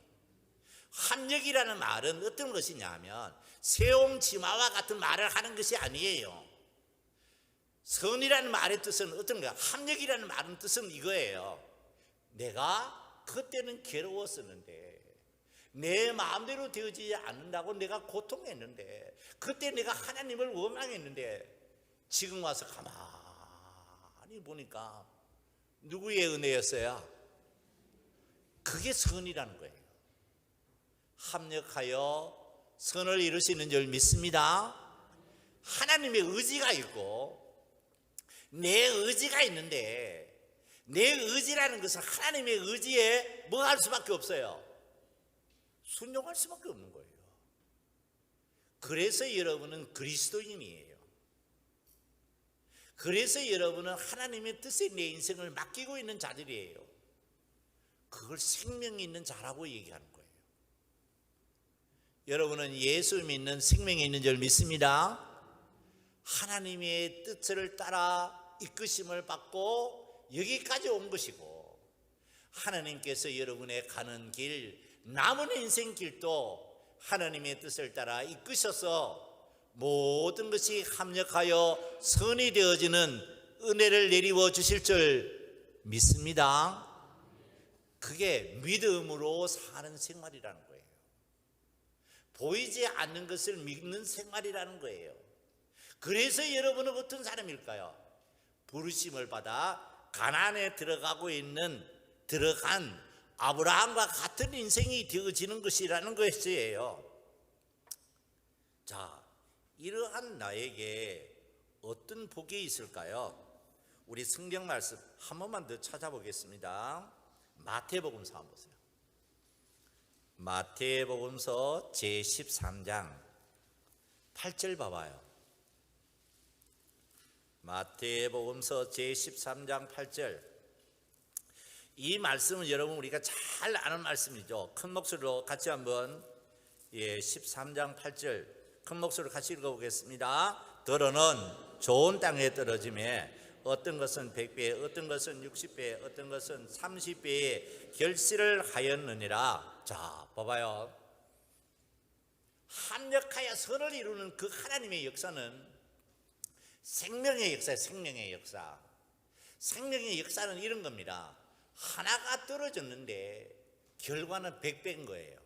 합력이라는 말은 어떤 것이냐 하면 세옹지마와 같은 말을 하는 것이 아니에요. 선이라는 말의 뜻은 어떤 거야? 합력이라는 말의 뜻은 이거예요. 내가 그때는 괴로웠었는데 내 마음대로 되어지지 않는다고 내가 고통했는데 그때 내가 하나님을 원망했는데 지금 와서 가만히 보니까 누구의 은혜였어요? 그게 선이라는 거예요. 합력하여 선을 이루시는 줄 믿습니다. 하나님의 의지가 있고 내 의지가 있는데 내 의지라는 것은 하나님의 의지에 뭐 할 수밖에 없어요? 순종할 수밖에 없는 거예요. 그래서 여러분은 그리스도인이에요. 그래서 여러분은 하나님의 뜻에 내 인생을 맡기고 있는 자들이에요. 그걸 생명이 있는 자라고 얘기하는 거예요. 여러분은 예수 믿는 생명이 있는 줄 믿습니다. 하나님의 뜻을 따라 이끄심을 받고 여기까지 온 것이고 하나님께서 여러분의 가는 길, 남은 인생 길도 하나님의 뜻을 따라 이끄셔서 모든 것이 합력하여 선이 되어지는 은혜를 내리워 주실 줄 믿습니다. 그게 믿음으로 사는 생활이라는 거예요. 보이지 않는 것을 믿는 생활이라는 거예요. 그래서 여러분은 어떤 사람일까요? 부르심을 받아 가나안에 들어간 아브라함과 같은 인생이 되어지는 것이라는 것이에요. 자, 이러한 나에게 어떤 복이 있을까요? 우리 성경 말씀 한 번만 더 찾아보겠습니다. 마태복음서 한번 보세요. 마태복음서 제13장 8절 봐봐요. 마태복음서 제13장 8절. 이 말씀은 여러분 우리가 잘 아는 말씀이죠. 큰 목소리로 같이 한번 13장 8절 큰 목소리로 같이 읽어보겠습니다. 더러는 좋은 땅에 떨어짐에 어떤 것은 100배, 어떤 것은 60배, 어떤 것은 30배의 결실을 하였느니라. 자, 봐봐요. 합력하여 선을 이루는 그 하나님의 역사는 생명의 역사예요. 생명의 역사. 생명의 역사는 이런 겁니다. 하나가 떨어졌는데 결과는 100배인 거예요.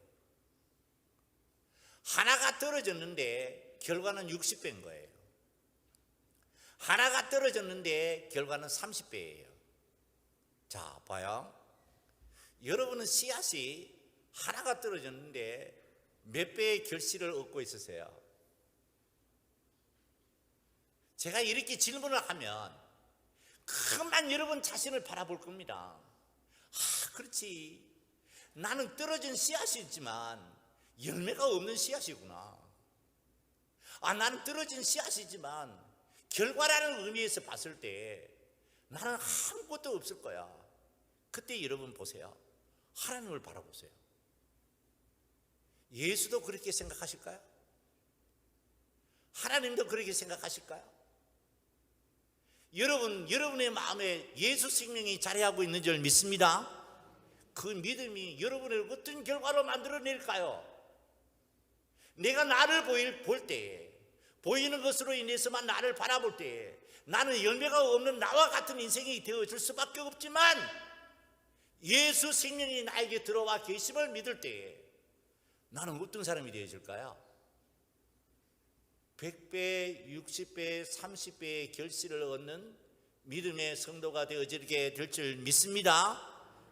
하나가 떨어졌는데 결과는 60배인 거예요. 하나가 떨어졌는데 결과는 30배예요. 자, 봐요. 여러분은 씨앗이 하나가 떨어졌는데 몇 배의 결실을 얻고 있으세요? 제가 이렇게 질문을 하면 그만 여러분 자신을 바라볼 겁니다. 그렇지. 나는 떨어진 씨앗이지만 열매가 없는 씨앗이구나. 나는 떨어진 씨앗이지만 결과라는 의미에서 봤을 때 나는 아무것도 없을 거야. 그때 여러분 보세요. 하나님을 바라보세요. 예수도 그렇게 생각하실까요? 하나님도 그렇게 생각하실까요? 여러분의 마음에 예수 생명이 자리하고 있는 줄 믿습니다. 그 믿음이 여러분을 어떤 결과로 만들어낼까요? 내가 나를 볼 때, 보이는 것으로 인해서만 나를 바라볼 때 나는 열매가 없는 나와 같은 인생이 되어질 수밖에 없지만, 예수 생명이 나에게 들어와 계심을 믿을 때 나는 어떤 사람이 되어질까요? 100배, 60배, 30배의 결실을 얻는 믿음의 성도가 되어지게 될 줄 믿습니다.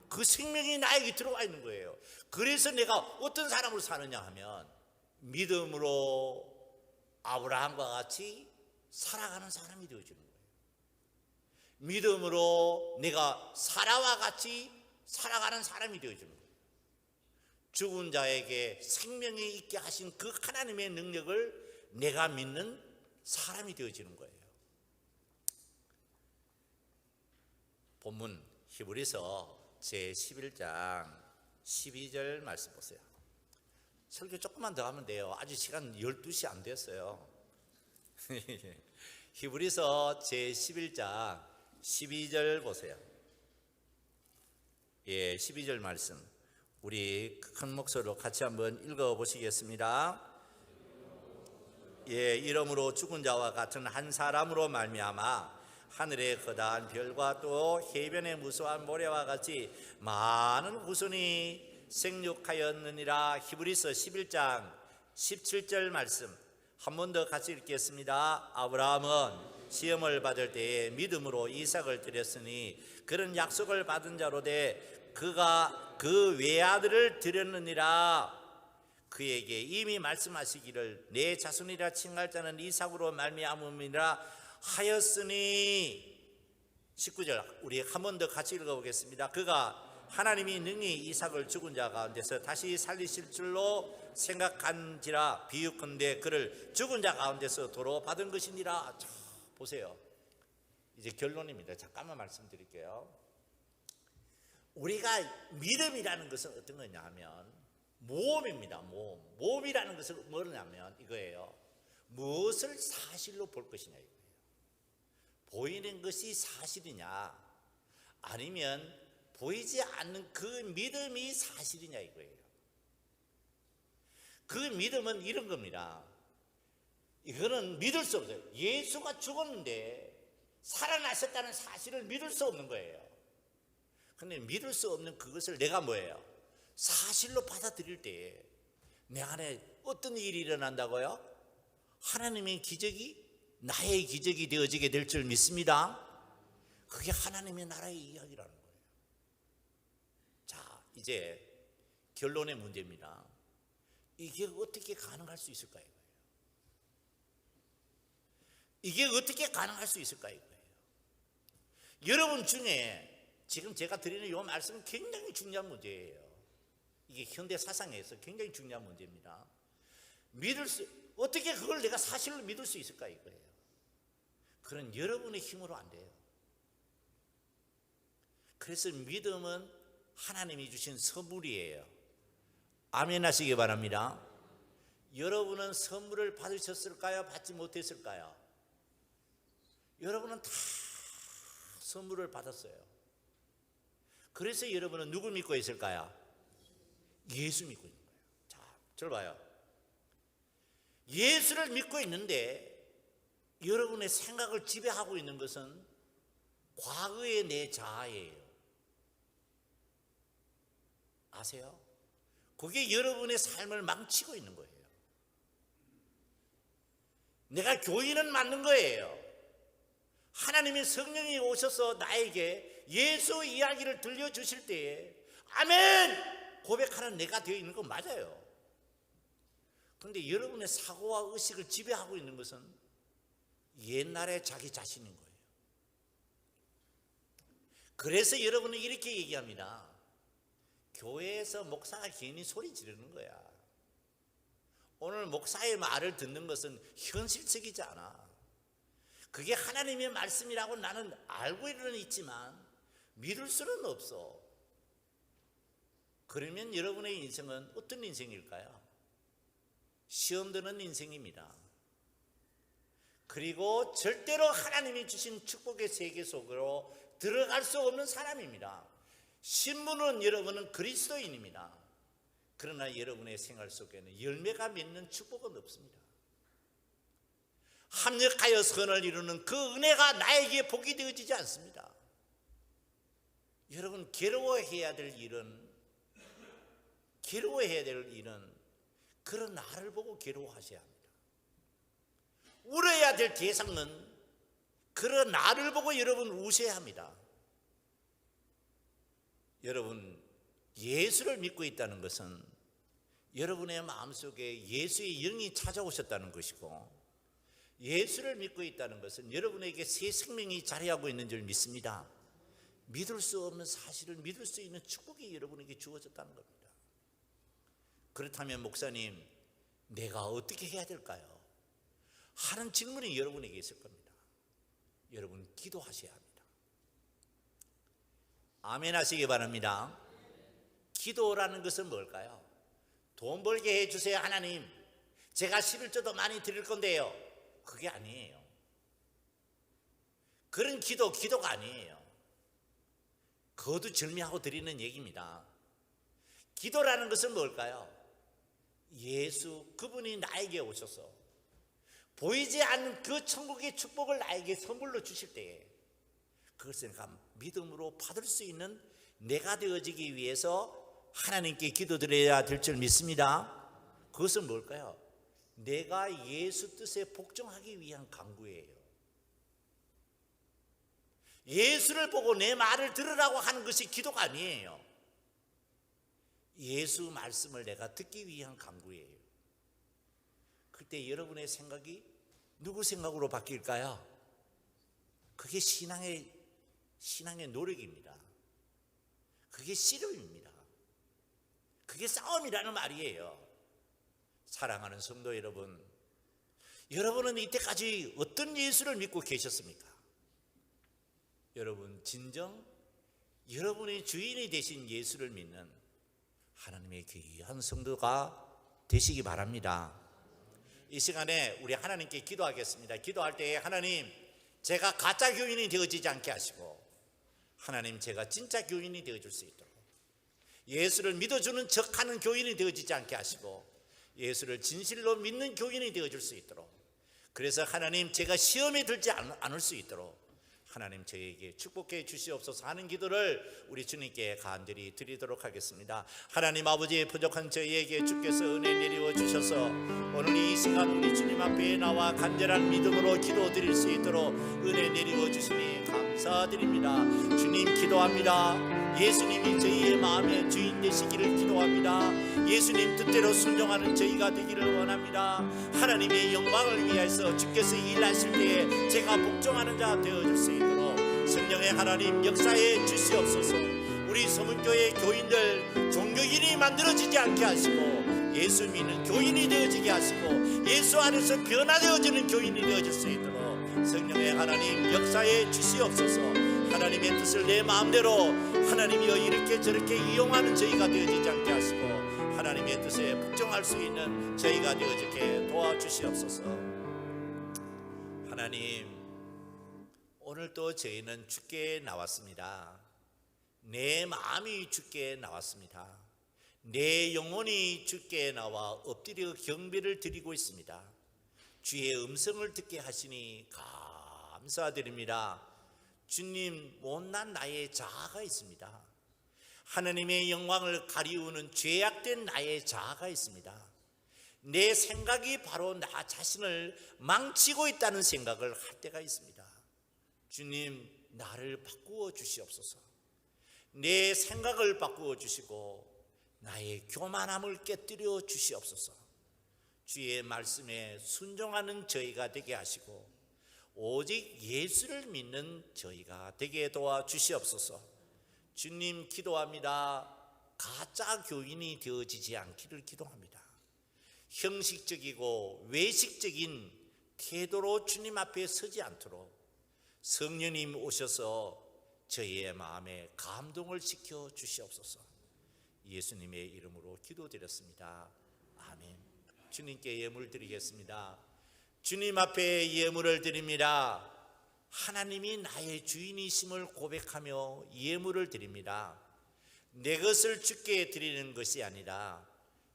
그 생명이 나에게 들어와 있는 거예요. 그래서 내가 어떤 사람으로 사느냐 하면 믿음으로 아브라함과 같이 살아가는 사람이 되어지는 거예요. 믿음으로 내가 사라와 같이 살아가는 사람이 되어지는 거예요. 죽은 자에게 생명이 있게 하신 그 하나님의 능력을 내가 믿는 사람이 되어지는 거예요. 본문 히브리서 제11장 12절 말씀 보세요. 설교 조금만 더 하면 돼요. 아직 시간 12시 안 됐어요. 히브리서 제11장 12절 보세요. 12절 말씀 우리 큰 목소리로 같이 한번 읽어보시겠습니다. 이러므로 죽은 자와 같은 한 사람으로 말미암아 하늘의 거대한 별과 또 해변의 무수한 모래와 같이 많은 후손이 생육하였느니라. 히브리서 11장 17절 말씀 한 번 더 같이 읽겠습니다. 아브라함은 시험을 받을 때에 믿음으로 이삭을 드렸으니 그런 약속을 받은 자로 돼 그가 그 외아들을 드렸느니라. 그에게 이미 말씀하시기를 내 자손이라 칭할 자는 이삭으로 말미암음이라 하였으니. 19절 우리 한 번 더 같이 읽어보겠습니다. 그가 하나님이 능히 이삭을 죽은 자 가운데서 다시 살리실 줄로 생각한지라 비유컨대 그를 죽은 자 가운데서 도로 받은 것이니라. 자, 보세요. 이제 결론입니다. 잠깐만 말씀드릴게요. 우리가 믿음이라는 것은 어떤 거냐 하면 모험입니다. 모험이라는 것은 뭐냐면 이거예요. 무엇을 사실로 볼 것이냐 이거예요. 보이는 것이 사실이냐 아니면 보이지 않는 그 믿음이 사실이냐 이거예요. 그 믿음은 이런 겁니다. 이거는 믿을 수 없어요. 예수가 죽었는데 살아나셨다는 사실을 믿을 수 없는 거예요. 그런데 믿을 수 없는 그것을 내가 뭐예요? 사실로 받아들일 때 내 안에 어떤 일이 일어난다고요? 하나님의 기적이 나의 기적이 되어지게 될 줄 믿습니다. 그게 하나님의 나라의 이야기라는 거예요. 자, 이제 결론의 문제입니다. 이게 어떻게 가능할 수 있을까요? 이게 어떻게 가능할 수 있을까요? 여러분 중에 지금 제가 드리는 이 말씀은 굉장히 중요한 문제예요. 이게 현대 사상에서 굉장히 중요한 문제입니다. 어떻게 그걸 내가 사실로 믿을 수 있을까 이거예요. 그건 여러분의 힘으로 안 돼요. 그래서 믿음은 하나님이 주신 선물이에요. 아멘 하시기 바랍니다. 여러분은 선물을 받으셨을까요? 받지 못했을까요? 여러분은 다 선물을 받았어요. 그래서 여러분은 누구 믿고 있을까요? 예수 믿고 있는 거예요. 자, 저를 봐요. 예수를 믿고 있는데 여러분의 생각을 지배하고 있는 것은 과거의 내 자아예요. 아세요? 그게 여러분의 삶을 망치고 있는 거예요. 내가 교인은 맞는 거예요. 하나님의 성령이 오셔서 나에게 예수 이야기를 들려주실 때에 아멘! 고백하는 내가 되어 있는 건 맞아요. 그런데 여러분의 사고와 의식을 지배하고 있는 것은 옛날의 자기 자신인 거예요. 그래서 여러분은 이렇게 얘기합니다. 교회에서 목사가 괜히 소리 지르는 거야. 오늘 목사의 말을 듣는 것은 현실적이지 않아. 그게 하나님의 말씀이라고 나는 알고는 있지만 믿을 수는 없어. 그러면 여러분의 인생은 어떤 인생일까요? 시험 드는 인생입니다. 그리고 절대로 하나님이 주신 축복의 세계 속으로 들어갈 수 없는 사람입니다. 신분은 여러분은 그리스도인입니다. 그러나 여러분의 생활 속에는 열매가 맺는 축복은 없습니다. 합력하여 선을 이루는 그 은혜가 나에게 복이 되어지지 않습니다. 여러분 괴로워해야 될 일은 그런 나를 보고 괴로워하셔야 합니다. 울어야 될 대상은 그런 나를 보고 여러분 우셔야 합니다. 여러분 예수를 믿고 있다는 것은 여러분의 마음속에 예수의 영이 찾아오셨다는 것이고, 예수를 믿고 있다는 것은 여러분에게 새 생명이 자리하고 있는 줄 믿습니다. 믿을 수 없는 사실을 믿을 수 있는 축복이 여러분에게 주어졌다는 겁니다. 그렇다면 목사님, 내가 어떻게 해야 될까요? 하는 질문이 여러분에게 있을 겁니다. 여러분 기도하셔야 합니다. 아멘 하시기 바랍니다. 기도라는 것은 뭘까요? 돈 벌게 해주세요 하나님, 제가 11조도 많이 드릴 건데요. 그게 아니에요. 그런 기도가 아니에요. 거두절미하고 드리는 얘기입니다. 기도라는 것은 뭘까요? 예수 그분이 나에게 오셔서 보이지 않는 그 천국의 축복을 나에게 선물로 주실 때에 그것을 내가 믿음으로 받을 수 있는 내가 되어지기 위해서 하나님께 기도드려야 될 줄 믿습니다. 그것은 뭘까요? 내가 예수 뜻에 복종하기 위한 간구예요. 예수를 보고 내 말을 들으라고 하는 것이 기도가 아니에요. 예수 말씀을 내가 듣기 위한 간구예요. 그때 여러분의 생각이 누구 생각으로 바뀔까요? 그게 신앙의 노력입니다. 그게 씨름입니다. 그게 싸움이라는 말이에요. 사랑하는 성도 여러분, 여러분은 이때까지 어떤 예수를 믿고 계셨습니까? 여러분 진정 여러분의 주인이 되신 예수를 믿는 하나님의 귀한 성도가 되시기 바랍니다. 이 시간에 우리 하나님께 기도하겠습니다. 기도할 때에 하나님, 제가 가짜 교인이 되어지지 않게 하시고, 하나님 제가 진짜 교인이 되어줄 수 있도록, 예수를 믿어주는 척하는 교인이 되어지지 않게 하시고, 예수를 진실로 믿는 교인이 되어줄 수 있도록, 그래서 하나님 제가 시험에 들지 않을 수 있도록 하나님 저에게 축복해 주시옵소서 하는 기도를 우리 주님께 간절히 드리도록 하겠습니다. 하나님 아버지, 부족한 저희에게 주께서 은혜 내리워 주셔서 오늘 이 시간 우리 주님 앞에 나와 간절한 믿음으로 기도 드릴 수 있도록 은혜 내리워 주시니 감사합니다. 감사드립니다. 주님 기도합니다. 예수님이 저희의 마음의 주인 되시기를 기도합니다. 예수님 뜻대로 순종하는 저희가 되기를 원합니다. 하나님의 영광을 위해서 주께서 일하실 때에 제가 복종하는 자 되어줄 수 있도록 성령의 하나님 역사해 주시옵소서. 우리 서문교회 교인들 종교인이 만들어지지 않게 하시고 예수 믿는 교인이 되어지게 하시고 예수 안에서 변화되어지는 교인이 되어질 수 있도록 성령의 하나님 역사해 주시옵소서. 하나님의 뜻을 내 마음대로 하나님이여 이렇게 저렇게 이용하는 저희가 되어지지 않게 하시고 하나님의 뜻에 복종할 수 있는 저희가 되어지게 도와주시옵소서. 하나님, 오늘 또 저희는 주께 나왔습니다. 내 마음이 주께 나왔습니다. 내 영혼이 주께 나와 엎드려 경배를 드리고 있습니다. 주의 음성을 듣게 하시니 감사드립니다. 주님, 못난 나의 자아가 있습니다. 하나님의 영광을 가리우는 죄악된 나의 자아가 있습니다. 내 생각이 바로 나 자신을 망치고 있다는 생각을 할 때가 있습니다. 주님, 나를 바꾸어 주시옵소서. 내 생각을 바꾸어 주시고 나의 교만함을 깨뜨려 주시옵소서. 주의 말씀에 순종하는 저희가 되게 하시고 오직 예수를 믿는 저희가 되게 도와주시옵소서. 주님 기도합니다. 가짜 교인이 되어지지 않기를 기도합니다. 형식적이고 외식적인 태도로 주님 앞에 서지 않도록 성령님 오셔서 저희의 마음에 감동을 시켜 주시옵소서. 예수님의 이름으로 기도드렸습니다. 아멘. 주님께 예물 드리겠습니다. 주님 앞에 예물을 드립니다. 하나님이 나의 주인이심을 고백하며 예물을 드립니다. 내 것을 주께 드리는 것이 아니라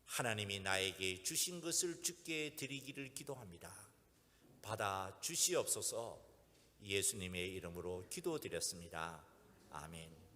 하나님이 나에게 주신 것을 주께 드리기를 기도합니다. 받아 주시옵소서. 예수님의 이름으로 기도드렸습니다. 아멘.